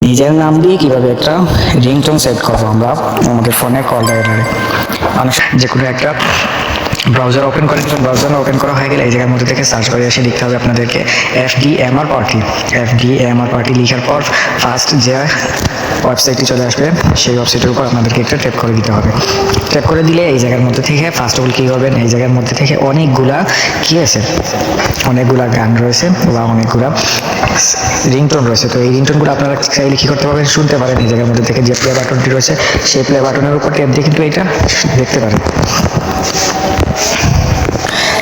নিজের নাম দিয়ে কিভাবে একটা রিংটোন সেট করবো আমরা আমাদের ফোনে কল ডায়ালারে। মানুষ যে কোনো একটা ব্রাউজার ওপেন করে দেবেন। ব্রাউজার ওপেন করা হয়ে গেলে এই জায়গার মধ্যে থেকে সার্চ করে এসে লিখতে হবে আপনাদেরকে FDMR পার্টি। FDMR পার্টি লিখার পর ফার্স্ট যে ওয়েবসাইটটি চলে আসবে সেই ওয়েবসাইটের উপর আপনাদেরকে একটা ট্যাপ করে দিতে হবে। ট্যাপ করে দিলে এই জায়গার মধ্যে থেকে ফার্স্ট অফ অল কী হবেন, এই জায়গার মধ্যে থেকে অনেকগুলা কী আছে, অনেকগুলা গান রয়েছে বা অনেকগুলা রিংটোন রয়েছে। তো এই রিংটোনগুলো আপনারা চাইলে কী করতে পারবেন, শুনতে পারেন। এই জায়গার মধ্যে থেকে যে প্লে বাটনটি রয়েছে সেই প্লে বাটনের উপর ট্যাপ দিয়ে কিন্তু এটা দেখতে পারেন।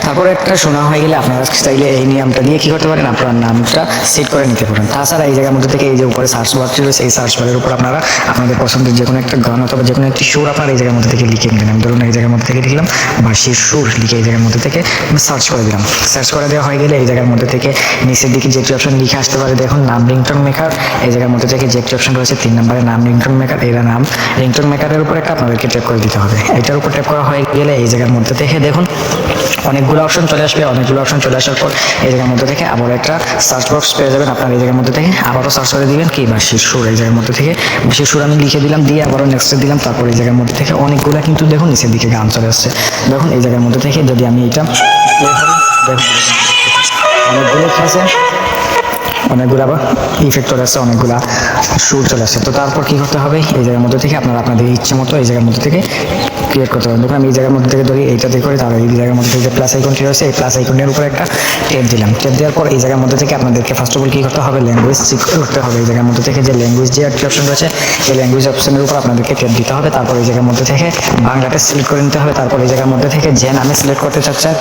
তারপরে একটা শোনা হয়ে গেলে আপনারা চাইলে এই নিয়মটা দিয়ে কী করতে পারেন, আপনার নামটা সেট করে নিতে পারেন। তাছাড়া এই জায়গার মধ্যে থেকে এই যে উপরে সার্চ বারটি রয়েছে এই সার্চ বারের উপর আপনারা আপনাদের পছন্দের যে কোনো একটা গান অথবা যে কোনো একটি সুর আপনারা এই জায়গার মধ্যে থেকে লিখে নিলেন। আমি ধরুন এই জায়গার মধ্যে থেকে লিখলাম বাঁশির সুর, লিখে এই জায়গার মধ্যে থেকে সার্চ করে দিলাম। সার্চ করে দেওয়া হয়ে গেলে এই জায়গার মধ্যে থেকে নিচের দিকে যে একটি অপশন লিখে আসতে পারে, দেখুন নাম রিংটোন মেকার। এই জায়গার মধ্যে থেকে যে একটি অপশন রয়েছে 3 নম্বরে নাম রিংটোন মেকার, এরা নাম রিংটোন মেকারের উপর একটা আপনাদেরকে ট্যাপ করে দিতে হবে। এটার উপর ট্যাপ করা হয়ে গেলে এই জায়গার মধ্যে থেকে দেখুন অনেকগুলো অপশন চলে আসবে। অনেকগুলো অপশন চলে আসার পর এই জায়গার মধ্যে থেকে আবার একটা সার্চ বক্স পেয়ে যাবেন। আপনার এই জায়গার মধ্যে থেকে আবারও সার্চ করে দিবেন কি বাঁশির সুর। এই জায়গার মধ্যে থেকে বাঁশির সুর আমি লিখে দিলাম, দিয়ে আবারও নেক্সটে দিলাম। তারপর এই জায়গার মধ্যে থেকে অনেকগুলো কিন্তু দেখুন নিচের দিকে গান চলে আসছে। দেখুন এই জায়গার মধ্যে থেকে যদি আমি এটা অনেকগুলো কি আছে, অনেকগুলো আবার ইফেক্ট চলে আসছে, অনেকগুলা সুর চলে আসছে। তো তারপর কি করতে হবে, এই জায়গার মধ্যে থেকে আপনারা আপনাদের ইচ্ছে মতো এই জায়গার মধ্যে থেকে ক্রিয়েট করতে পারেন। দেখুন আমি এই জায়গার মধ্যে থেকে ধরি এইটাতে করে, তাহলে এই জায়গার মধ্যে থেকে প্লাস আইকনটি রয়েছে, এই প্লাস আইকনের উপরে একটা ট্যাপ দিলাম। ট্যাপ দেওয়ার পর এই জায়গার মধ্যে থেকে আপনাদেরকে ফার্স্ট অফ অল কী করতে হবে, ল্যাঙ্গুয়েজ সিলেক্ট করতে হবে। এই জায়গার মধ্যে থেকে যে ল্যাঙ্গুয়েজ যে একটা অপশন রয়েছে এই ল্যাঙ্গুয়েজ অপশনের উপর আপনাদেরকে ট্যাপ দিতে হবে। তারপর এই জায়গার মধ্যে থেকে বাংলাটা সিলেক্ট করে নিতে হবে। তারপর এই জায়গার মধ্যে থেকে যে নামে সিলেক্ট করতে চাচ্ছেন,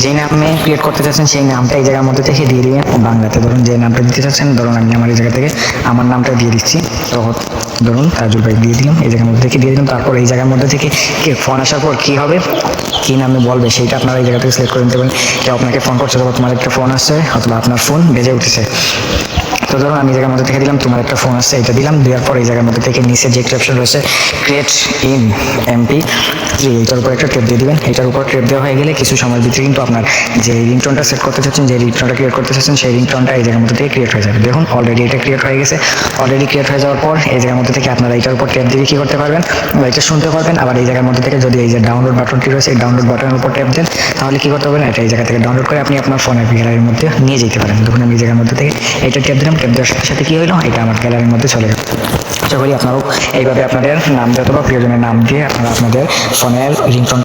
যে নামে ক্রিয়েট করতে চাচ্ছেন সেই নামটা এই জায়গার মধ্যে থেকে দিয়ে দিবেন বাংলাতে। ধরুন যে নামটা দিতে চাচ্ছেন, ধরুন আমি আমার এই জায়গা থেকে আমার নামটা দিয়ে দিচ্ছি। তো ধরুন তাজুল ভাই দিয়ে দিলাম, এই জায়গার মধ্যে থেকে দিয়ে দিলাম। তারপর এই জায়গার মধ্যে থেকে ফোন আসার পর কী হবে, কী নামে বলবে সেইটা আপনারা এই জায়গা থেকে সিলেক্ট করে নিতে পারেন। কেউ আপনাকে ফোন করছে অথবা তোমার একটা ফোন আসছে অথবা আপনার ফোন বেজে উঠেছে। তো ধরুন আমি এই জায়গার মধ্যে থেকে দিলাম তোমার একটা ফোন আসছে, এটা দিলাম। দেওয়ার পর এই জায়গার মধ্যে থেকে নিচে যে একটা অপশন রয়েছে ক্রিয়েট ইন MP3, এইটার উপর একটা ট্যাপ দিয়ে দিবেন। এটার উপর ট্যাপ দেওয়া হয়ে গেলে কিছু সময়ের ভিতরে কিন্তু আপনার যে রিংটোনটা সেট করতে চাচ্ছেন, যে রিংটোনটা ক্রিয়েট করতে চাচ্ছেন সেই রিংটোনটা এই জায়গার মধ্যে থেকে ক্রিয়েট হয়ে যাবে। দেখুন অলরেডি এটা ক্রিয়েট হয়ে গেছে। অলরেডি ক্রিয়েট হয়ে যাওয়ার পর এই জায়গার মধ্যে থেকে আপনারা এইটার উপর ট্যাপ দিয়ে কী করতে পারবেন, এটা শুনতে পারবেন। আবার এই জায়গার মধ্যে থেকে যদি এই যে ডাউনলোড বাটনটি রয়েছে এই ডাউনলোড বাটনের উপর ট্যাপ দেন, তাহলে কী করতে পারবেন, এটা এই জায়গা থেকে ডাউনলোড করে আপনি আপনার ফোনের গ্যালারির মধ্যে নিয়ে যেতে পারেন। দেখুন আমি এই জায়গার মধ্যে থেকে এটা ট্যাপ দিলাম, ট্যাপ দেওয়ার সাথে সাথে কী হলো, এটা আমার গ্যালারির মধ্যে চলে গেল। আশা করি আপনারাও এইভাবে আপনাদের নাম অথবা প্রিয়জনের নাম দিয়ে আপনারা আপনাদের ফোনের রিংটোন